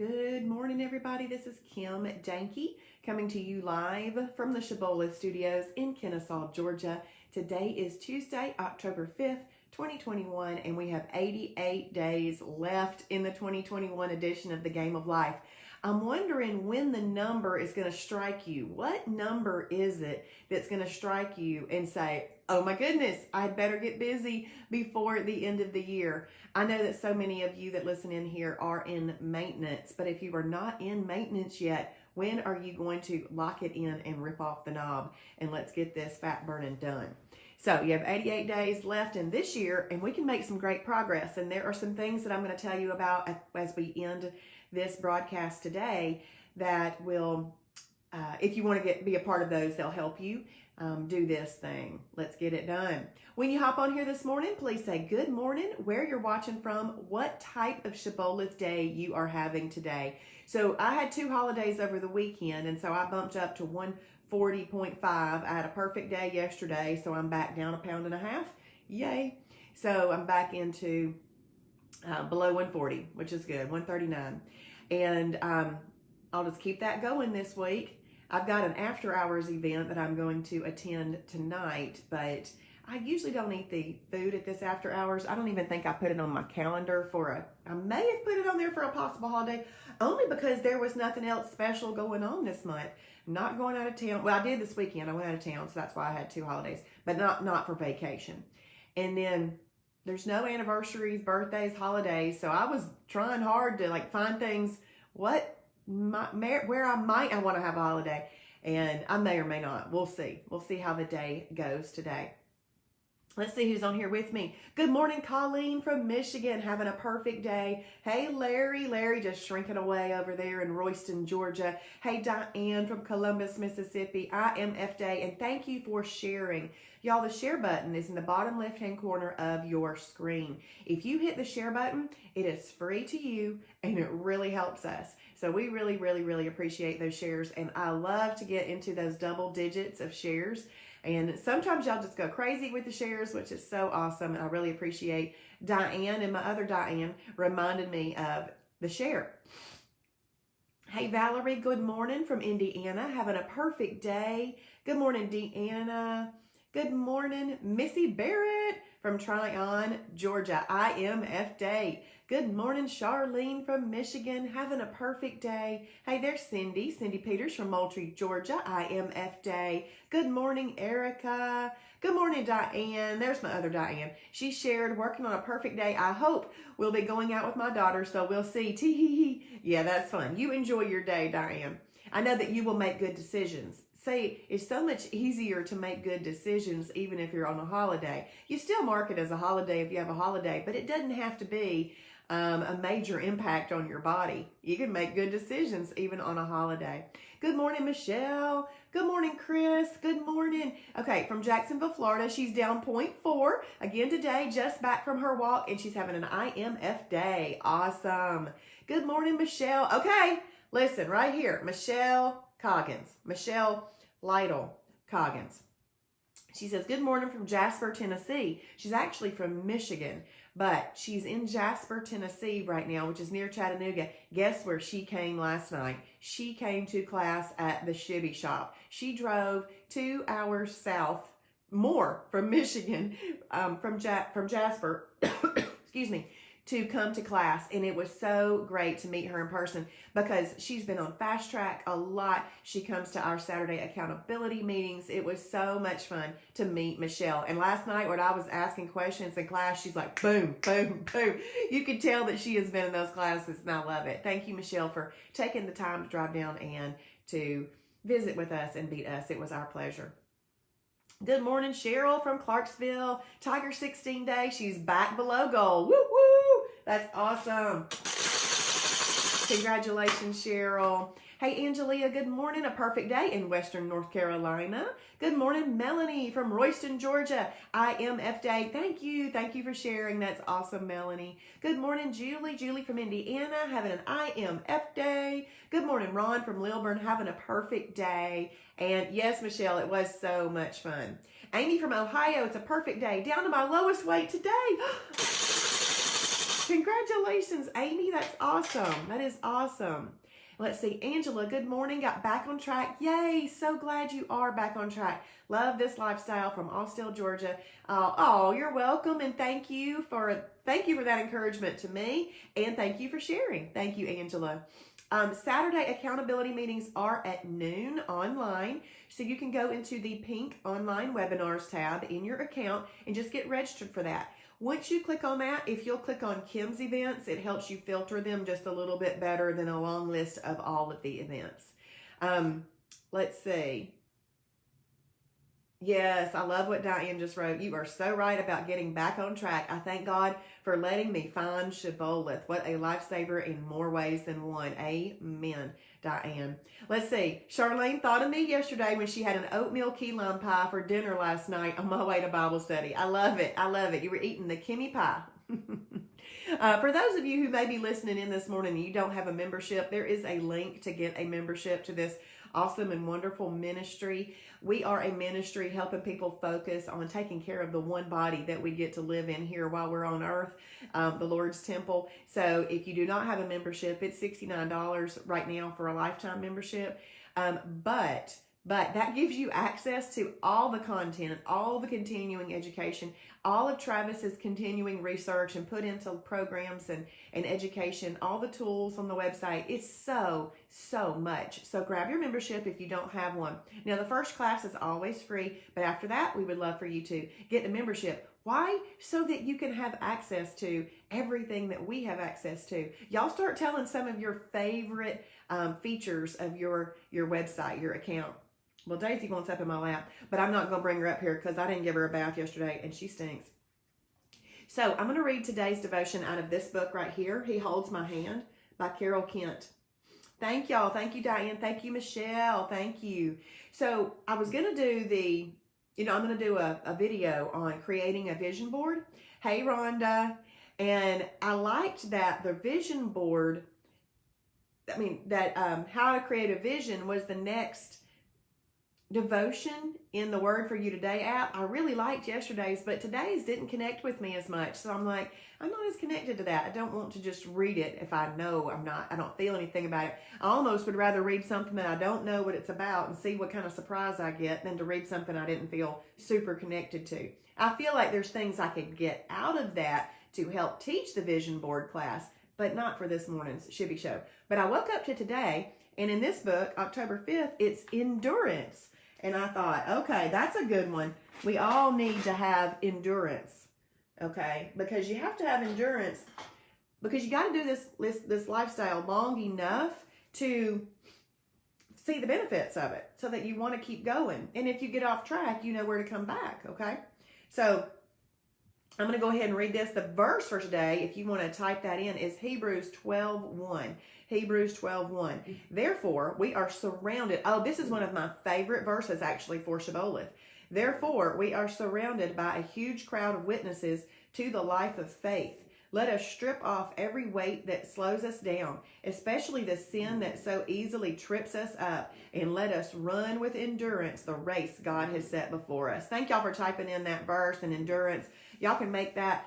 Good morning, everybody. This is Kim Dahnke coming to you live from the Shibboleth studios in Kennesaw, Georgia. Today is Tuesday, October 5th, 2021, and we have 88 days left in the 2021 edition of the Game of Life. I'm wondering when the number is going to strike you. What number is it that's going to strike you and say, oh my goodness, I'd better get busy before the end of the year? I know that so many of you that listen in here are in maintenance, but if you are not in maintenance yet, when are you going to lock it in and rip off the knob and let's get this fat burning done? So you have 88 days left in this year and we can make some great progress. And there are some things that I'm going to tell you about as we end this broadcast today that will, if you want to be a part of those, they'll help you do this thing. Let's get it done. When you hop on here this morning, please say good morning, where you're watching from, what type of Shibboleth day you are having today. So I had 2 holidays over the weekend, and so I bumped up to 140.5. I had a perfect day yesterday, so I'm back down 1.5 pounds. Yay. So I'm back into below 140, which is good, 139. And I'll just keep that going this week. I've got an after hours event that I'm going to attend tonight, but I usually don't eat the food at this after hours. I don't even think I put it on my calendar I may have put it on there for a possible holiday, only because there was nothing else special going on this month. Not going out of town. Well, I did this weekend. I went out of town, so that's why I had 2 holidays, but not for vacation. And then there's no anniversaries, birthdays, holidays, so I was trying hard to find things where I might want to have a holiday, and I may or may not. We'll see. We'll see how the day goes today. Let's see who's on here with me. Good morning, Colleen from Michigan, having a perfect day. Hey, Larry just shrinking away over there in Royston, Georgia. Hey, Diane from Columbus, Mississippi. IMF Day, and thank you for sharing. Y'all, the share button is in the bottom left-hand corner of your screen. If you hit the share button, it is free to you, and it really helps us. So we really, really, really appreciate those shares, and I love to get into those double digits of shares. And sometimes y'all just go crazy with the shares, which is so awesome. And I really appreciate Diane and my other Diane reminding me of the share. Hey, Valerie, good morning from Indiana. Having a perfect day. Good morning, Deanna. Good morning, Missy Barrett from Tryon, Georgia. IMF Day. Good morning, Charlene from Michigan. Having a perfect day. Hey, there's Cindy Peters from Moultrie, Georgia. IMF Day. Good morning, Erica. Good morning, Diane. There's my other Diane. She shared working on a perfect day. I hope we'll be going out with my daughter, so we'll see. Tee-hee-hee. Yeah, that's fun. You enjoy your day, Diane. I know that you will make good decisions. Say, it's so much easier to make good decisions even if you're on a holiday. You still mark it as a holiday if you have a holiday, but it doesn't have to be a major impact on your body. You can make good decisions even on a holiday. Good morning, Michelle. Good morning, Chris. Good morning. Okay, from Jacksonville, Florida. She's down 0.4 again today, just back from her walk, and she's having an IMF day. Awesome. Good morning, Michelle. Okay, listen, right here, Michelle Coggins. Michelle Lytle Coggins. She says, good morning from Jasper, Tennessee. She's actually from Michigan, but she's in Jasper, Tennessee right now, which is near Chattanooga. Guess where she came last night? She came to class at the Shibby shop. She drove 2 hours south, more from Michigan, from Jasper, excuse me, to come to class, and it was so great to meet her in person because she's been on Fast Track a lot. She comes to our Saturday accountability meetings. It was so much fun to meet Michelle. And last night when I was asking questions in class, she's like, boom, boom, boom. You could tell that she has been in those classes, and I love it. Thank you, Michelle, for taking the time to drive down and to visit with us and meet us. It was our pleasure. Good morning, Cheryl from Clarksville. Tiger 16 Day. She's back below goal. Woo, woo. That's awesome. Congratulations, Cheryl. Hey, Angelia, good morning. A perfect day in Western North Carolina. Good morning, Melanie from Royston, Georgia. IMF Day. Thank you. Thank you for sharing. That's awesome, Melanie. Good morning, Julie. Julie from Indiana, having an IMF Day. Good morning, Ron from Lilburn, having a perfect day. And yes, Michelle, it was so much fun. Amy from Ohio, it's a perfect day. Down to my lowest weight today. Congratulations, Amy. That's awesome. That is awesome. Let's see. Angela, good morning. Got back on track. Yay. So glad you are back on track. Love this lifestyle from Austell, Georgia. Oh, you're welcome. And thank you for that encouragement to me. And thank you for sharing. Thank you, Angela. Saturday accountability meetings are at noon online. So you can go into the pink online webinars tab in your account and just get registered for that. Once you click on that, if you'll click on Kim's events, it helps you filter them just a little bit better than a long list of all of the events. Let's see. Yes, I love what Diane just wrote. You are so right about getting back on track. I thank God for letting me find Shibboleth. What a lifesaver in more ways than one. Amen, Diane. Let's see. Charlene thought of me yesterday when she had an oatmeal key lime pie for dinner last night on my way to Bible study. I love it. I love it. You were eating the Kimmy pie. For those of you who may be listening in this morning and you don't have a membership, there is a link to get a membership to this awesome and wonderful ministry. We are a ministry helping people focus on taking care of the one body that we get to live in here while we're on earth, the Lord's temple. So if you do not have a membership, it's $69 right now for a lifetime membership. But that gives you access to all the content, all the continuing education, all of Travis's continuing research and put into programs and education, all the tools on the website. It's so much. So grab your membership if you don't have one. Now, the first class is always free, but after that, we would love for you to get the membership. Why? So that you can have access to everything that we have access to. Y'all start telling some of your favorite features of your website, your account. Well, Daisy wants up in my lap, but I'm not going to bring her up here because I didn't give her a bath yesterday and she stinks. So I'm going to read today's devotion out of this book right here, He Holds My Hand by Carol Kent. Thank y'all. Thank you, Diane. Thank you, Michelle. Thank you. So I was going to do I'm going to do a video on creating a vision board. Hey, Rhonda. And I liked that the vision board, how to create a vision was the next devotion in the Word for You Today app. I really liked yesterday's, but today's didn't connect with me as much. So I'm like, I'm not as connected to that. I don't want to just read it if I know I don't feel anything about it. I almost would rather read something that I don't know what it's about and see what kind of surprise I get than to read something I didn't feel super connected to. I feel like there's things I could get out of that to help teach the vision board class, but not for this morning's Shibby show. But I woke up to today, and in this book, October 5th, it's endurance. And I thought, okay, that's a good one. We all need to have endurance, okay? Because you have to have endurance because you got to do this lifestyle long enough to see the benefits of it so that you want to keep going. And if you get off track, you know where to come back, okay? So I'm going to go ahead and read this. The verse for today, if you want to type that in, is Hebrews 12:1. Hebrews 12:1. Therefore, we are surrounded. Oh, this is one of my favorite verses actually for Shibboleth. Therefore, we are surrounded by a huge crowd of witnesses to the life of faith. Let us strip off every weight that slows us down, especially the sin that so easily trips us up, and let us run with endurance the race God has set before us. Thank y'all for typing in that verse and endurance. Y'all can make that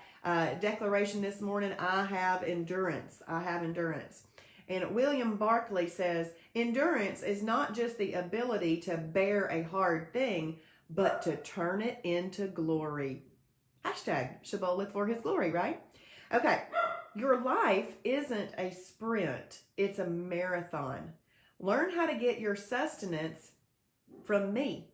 declaration this morning. I have endurance. I have endurance. And William Barclay says, endurance is not just the ability to bear a hard thing, but to turn it into glory. Hashtag Shibboleth for his glory, right? Okay, your life isn't a sprint, it's a marathon. Learn how to get your sustenance from me.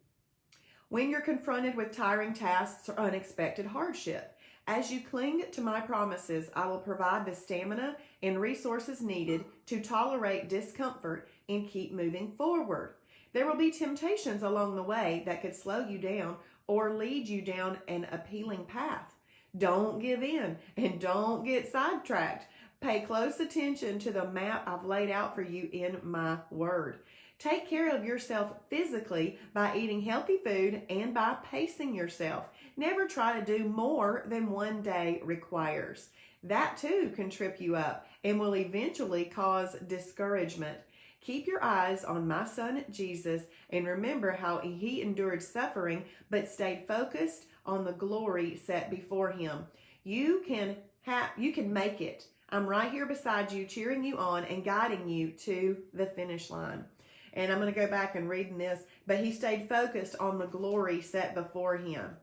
When you're confronted with tiring tasks or unexpected hardship, as you cling to my promises, I will provide the stamina and resources needed to tolerate discomfort and keep moving forward. There will be temptations along the way that could slow you down or lead you down an appealing path. Don't give in and don't get sidetracked. Pay close attention to the map I've laid out for you in my word. Take care of yourself physically by eating healthy food and by pacing yourself. Never try to do more than one day requires. That too can trip you up and will eventually cause discouragement. Keep your eyes on my son Jesus and remember how he endured suffering but stayed focused on the glory set before him. You can You can make it. I'm right here beside you, cheering you on and guiding you to the finish line. And I'm going to go back and reading this, but he stayed focused on the glory set before him.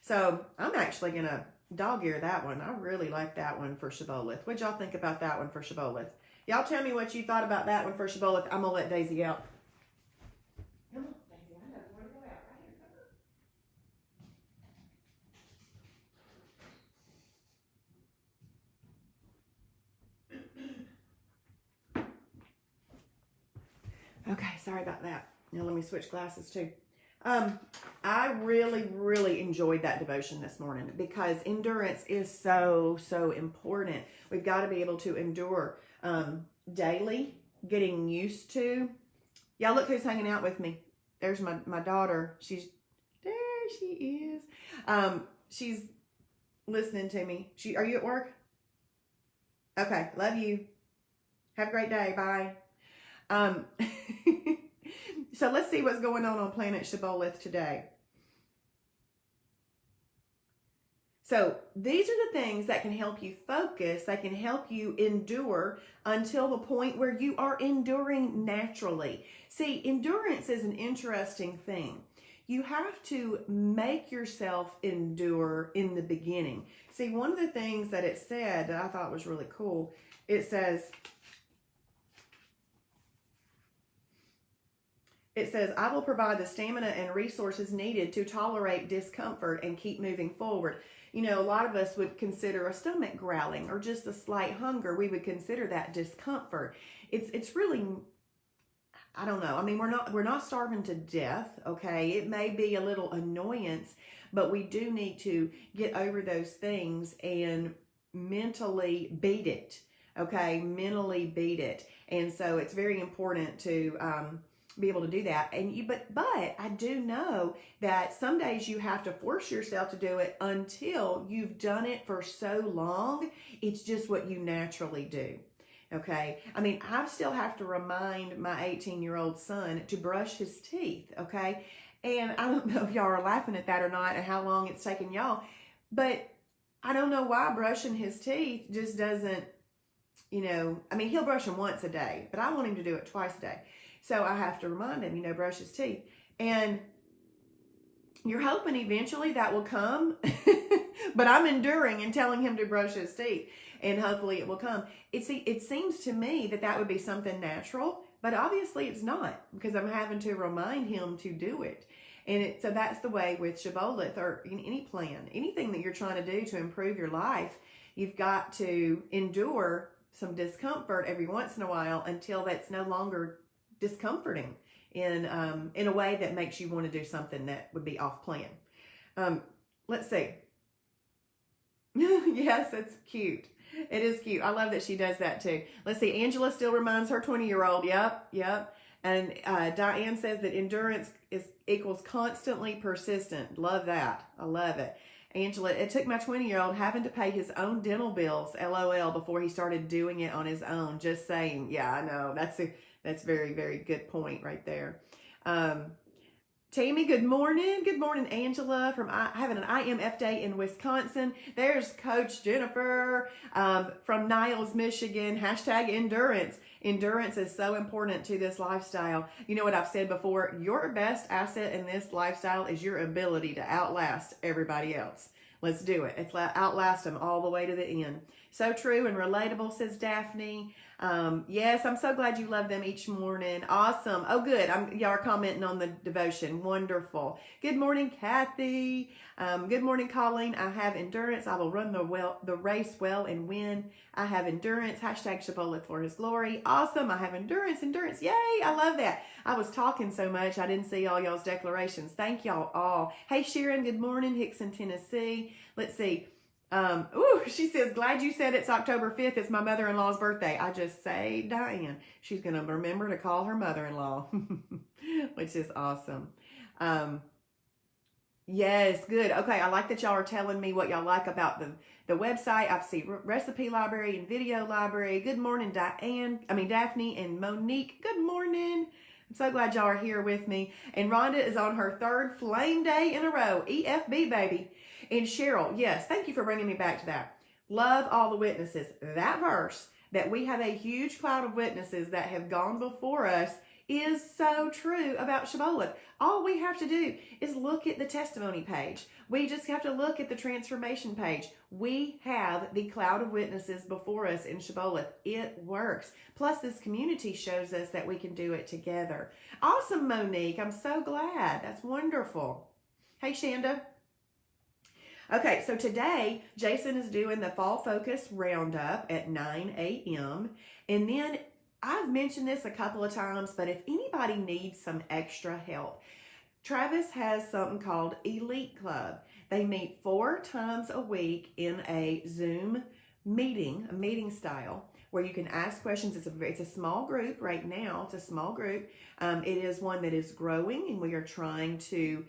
So I'm actually going to dog ear that one. I really like that one for Shibboleth. What'd y'all think about that one for Shibboleth? Y'all tell me what you thought about that one for Shibboleth. I'm going to let Daisy out. Come on, Daisy. I know you want to go out. Right here. Come on. Okay, sorry about that. Now let me switch glasses too. I really enjoyed that devotion this morning because endurance is so important. We've got to be able to endure daily, getting used to. Y'all look who's hanging out with me. There's my daughter. There she is. She's listening to me. Are you at work? Okay, love you. Have a great day. Bye. So let's see what's going on planet Shibboleth today. So these are the things that can help you focus, that can help you endure until the point where you are enduring naturally. See, endurance is an interesting thing. You have to make yourself endure in the beginning. See, one of the things that it said that I thought was really cool, it says, I will provide the stamina and resources needed to tolerate discomfort and keep moving forward. You know, a lot of us would consider a stomach growling or just a slight hunger. We would consider that discomfort. It's really, I don't know. I mean, we're not starving to death, okay? It may be a little annoyance, but we do need to get over those things and mentally beat it, okay? Mentally beat it. And so it's very important to be able to do that. And but I do know that some days you have to force yourself to do it until you've done it for so long. It's just what you naturally do. Okay. I mean, I still have to remind my 18-year-old son to brush his teeth. Okay. And I don't know if y'all are laughing at that or not and how long it's taken y'all, but I don't know why brushing his teeth just doesn't, you know, I mean, he'll brush them once a day, but I want him to do it twice a day. So I have to remind him, you know, brush his teeth. And you're hoping eventually that will come, but I'm enduring and telling him to brush his teeth, and hopefully it will come. It seems to me that would be something natural, but obviously it's not, because I'm having to remind him to do it. And so that's the way with Shibboleth or any plan, anything that you're trying to do to improve your life, you've got to endure some discomfort every once in a while until that's no longer discomforting in a way that makes you want to do something that would be off plan. Let's see. Yes, it's cute. It is cute. I love that she does that too. Let's see. Angela still reminds her 20-year-old. Yep. And Diane says that endurance equals constantly persistent. Love that. I love it. Angela, it took my 20-year-old having to pay his own dental bills, LOL, before he started doing it on his own. Just saying. Yeah, I know. That's very, very good point right there. Tammy, good morning. Good morning, Angela, from having an IMF day in Wisconsin. There's Coach Jennifer from Niles, Michigan. Hashtag endurance. Endurance is so important to this lifestyle. You know what I've said before? Your best asset in this lifestyle is your ability to outlast everybody else. Let's do it. Let's outlast them all the way to the end. So true and relatable, says Daphne. Yes, I'm so glad you love them each morning. Awesome. Oh, good. Y'all are commenting on the devotion. Wonderful. Good morning, Kathy. Good morning, Colleen. I have endurance. I will run the race well and win. I have endurance. Hashtag Shibboleth for his glory. Awesome. I have endurance. Yay. I love that. I was talking so much. I didn't see all y'all's declarations. Thank y'all all. Hey, Sharon. Good morning. Hickson, Tennessee. Let's see. She says, glad you said it's October 5th. It's my mother-in-law's birthday. I just say, Diane, she's going to remember to call her mother-in-law, which is awesome. Yes, good. Okay, I like that y'all are telling me what y'all like about the website. I see recipe library and video library. Good morning, Daphne and Monique. Good morning. I'm so glad y'all are here with me. And Rhonda is on her third flame day in a row. EFB, baby. And Cheryl, yes, thank you for bringing me back to that. Love all the witnesses. That verse, that we have a huge cloud of witnesses that have gone before us, is so true about Shibboleth. All we have to do is look at the testimony page. We just have to look at the transformation page. We have the cloud of witnesses before us in Shibboleth. It works. Plus, this community shows us that we can do it together. Awesome, Monique. I'm so glad. That's wonderful. Hey, Shanda. Okay, so today, Jason is doing the Fall Focus Roundup at 9 a.m. And then I've mentioned this a couple of times, but if anybody needs some extra help, Travis has something called Elite Club. They meet 4 times a week in a Zoom meeting, a meeting style, where you can ask questions. It's a small group right now. It's a small group. It is one that is growing, and we are trying to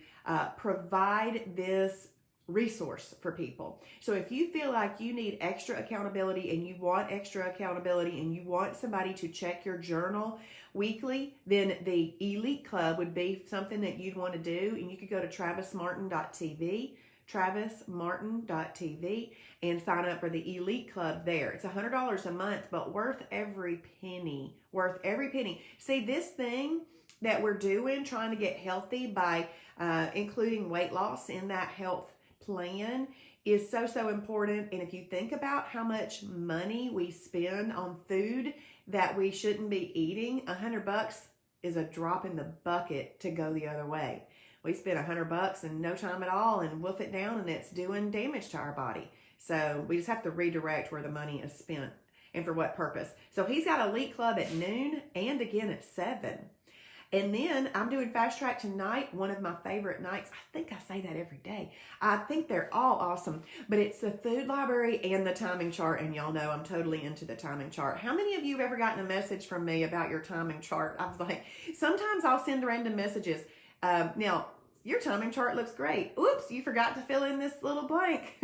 provide this resource for people. So if you feel like you need extra accountability and you want extra accountability and you want somebody to check your journal weekly, then the Elite Club would be something that you'd want to do. And you could go to travismartin.tv, travismartin.tv, and sign up for the Elite Club there. It's $100 a month, but worth every penny. Worth every penny. See, this thing that we're doing, trying to get healthy by including weight loss in that health plan, is so important. And if you think about how much money we spend on food that we shouldn't be eating, $100 is a drop in the bucket to go the other way. We spend $100 in no time at all and wolf it down, and it's doing damage to our body. So we just have to redirect where the money is spent and for what purpose. So he's got Elite Club at noon and again at 7. And then I'm doing Fast Track tonight, one of my favorite nights. I think I say that every day. I think they're all awesome. But it's the food library and the timing chart. And y'all know I'm totally into the timing chart. How many of you have ever gotten a message from me about your timing chart? I was like, sometimes I'll send random messages. Now, your timing chart looks great. Oops, you forgot to fill in this little blank.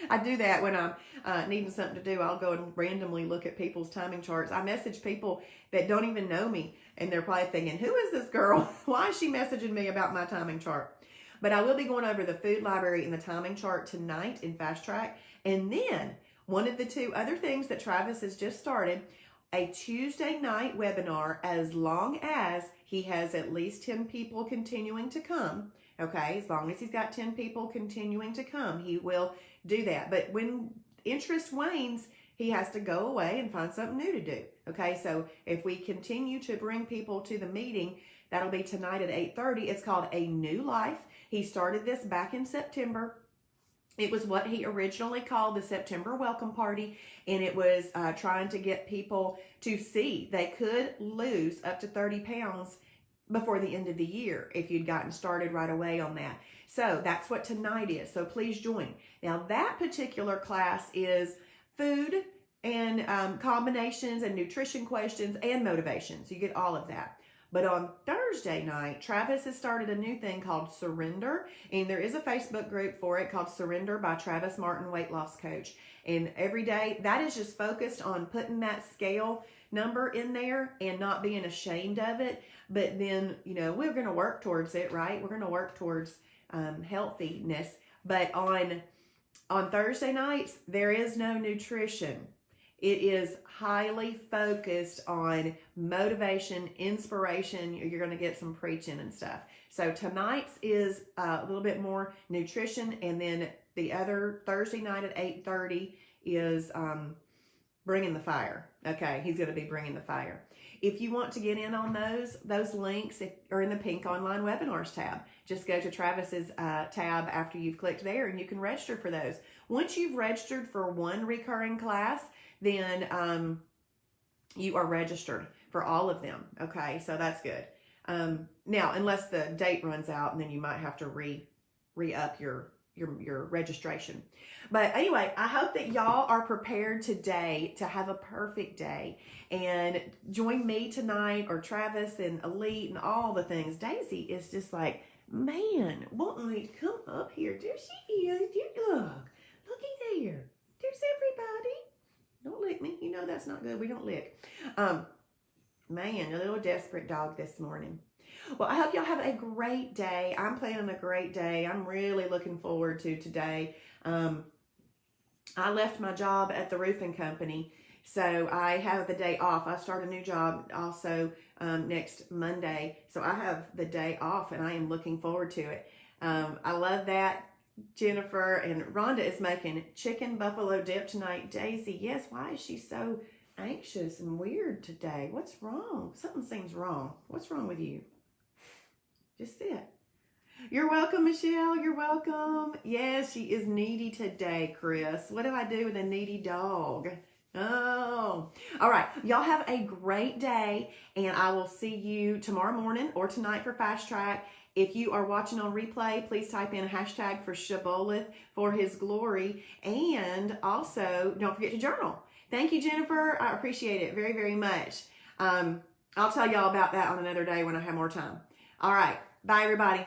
I do that when I'm needing something to do. I'll go and randomly look at people's timing charts. I message people that don't even know me, and they're probably thinking, who is this girl? Why is she messaging me about my timing chart? But I will be going over the food library and the timing chart tonight in Fast Track. And then one of the 2 other things that Travis has just started, a Tuesday night webinar, as long as he has at least 10 people continuing to come. Okay, as long as he's got 10 people continuing to come, he will do that. But when interest wanes, he has to go away and find something new to do. Okay, so if we continue to bring people to the meeting, that'll be tonight at 8:30. It's called A New Life. He started this back in September. It was what he originally called the September Welcome Party, and it was trying to get people to see they could lose up to 30 pounds before the end of the year if you'd gotten started right away on that. So that's what tonight is. So please join. Now that particular class is food and combinations and nutrition questions and motivation. So you get all of that. But on Thursday night, Travis has started a new thing called Surrender. And there is a Facebook group for it called Surrender by Travis Martin Weight Loss Coach. And every day, that is just focused on putting that scale number in there and not being ashamed of it. But then, you know, we're going to work towards it, right? We're going to work towards healthiness. But on Thursday nights, there is no nutrition. It is highly focused on motivation, inspiration. You're going to get some preaching and stuff. So tonight's is a little bit more nutrition. And then the other Thursday night at 8:30 is bringing the fire. Okay, he's going to be bringing the fire. If you want to get in on those links are in the pink online webinars tab. Just go to Travis's tab after you've clicked there, and you can register for those. Once you've registered for one recurring class, then you are registered for all of them. Okay, so that's good. Now, unless the date runs out, and then you might have to re-up your registration. But anyway, I hope that y'all are prepared today to have a perfect day and join me tonight, or Travis and Elite and all the things. Daisy is just like, man, won't we come up here? There she is. Looky there. There's everybody. Don't lick me. You know that's not good. We don't lick. Man, a little desperate dog this morning. Well, I hope y'all have a great day. I'm planning a great day. I'm really looking forward to today. I left my job at the roofing company, so I have the day off. I start a new job also next Monday, so I have the day off, and I am looking forward to it. I love that. Jennifer and Rhonda is making chicken buffalo dip tonight. Daisy, yes, why is she so anxious and weird today? What's wrong? Something seems wrong. What's wrong with you? Just sit. You're welcome, Michelle. You're welcome. Yes, she is needy today, Chris. What do I do with a needy dog? Oh, all right. Y'all have a great day, and I will see you tomorrow morning or tonight for Fast Track. If you are watching on replay, please type in a hashtag for Shibboleth for his glory. And also, don't forget to journal. Thank you, Jennifer. I appreciate it very, very much. I'll tell y'all about that on another day when I have more time. All right. Bye, everybody.